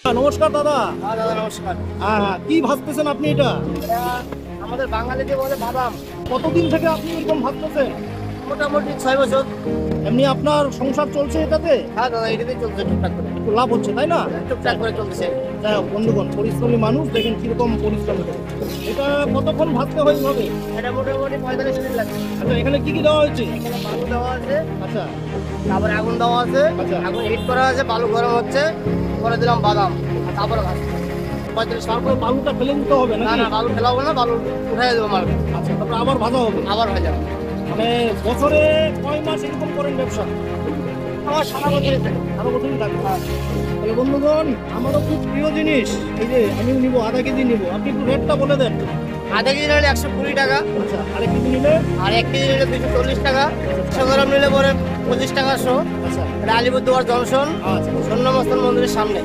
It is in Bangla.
নমস্কার দাদা। দাদা নমস্কার। কি ভাবতেছেন আপনি এটা? এটা আমাদের বাঙালিতে বলে বাদাম। কতদিন থেকে আপনি এরকম ভাবতেছেন? মোটামুটি 6 বছর। এমনি আপনার সংসার চলছে এটাতে? হ্যাঁ দাদা, এটাতেই চলছে টুকটাক করে। একটু লাভ হচ্ছে তাই না? টুকটাক করে চলছে। যাই হোক বন্ধুগণ, পরিশ্রমী মানুষ দেখেন কিরকম পরিশ্রম করে। এটা কতক্ষণ ভাবতে হয় হবে? এটা মোটামুটি 45 মিনিট লাগছে। আচ্ছা, এখানে কি কি দেওয়া হয়েছে? এখানে বালু দেওয়া আছে, আচ্ছা তারপরে আগুন দেওয়া আছে, আচ্ছা। আগুন হিট করা আছে, বালু গরম হচ্ছে, করে দিলাম বাদাম, তারপরে ভাজছি। 45 তারপরে বালুটা ফেলে দিতে হবে না নাকি? না, বালু ফেলাবো না, বালু উঠাই দেবো মার্কে। আচ্ছা, তারপরে আবার ভাজা হবে। আবার ভাজা। মানে বছরে কয় মাস এরকম করেন ব্যবসা? আমার সারা বছরই থাকে। আরো বছরই থাকবে। তাহলে বন্ধুগণ, আমারও খুব প্রিয় জিনিস, এই যে আমিও নিবো, আধা কেজি নিবো। আপনি একটু রেটটা বলে দেন। আধা কেজি নিলে 120 টাকা, আচ্ছা, আরেক কেজি নিলে? আর 1 কেজি নিলে 240 টাকা, 100 গ্রাম নিলে পরে 25 টাকা শো। আচ্ছা এটা আলিপুরদুয়ার জংশন, আচ্ছা। স্বর্ণ মস্তান মন্দিরের সামনে।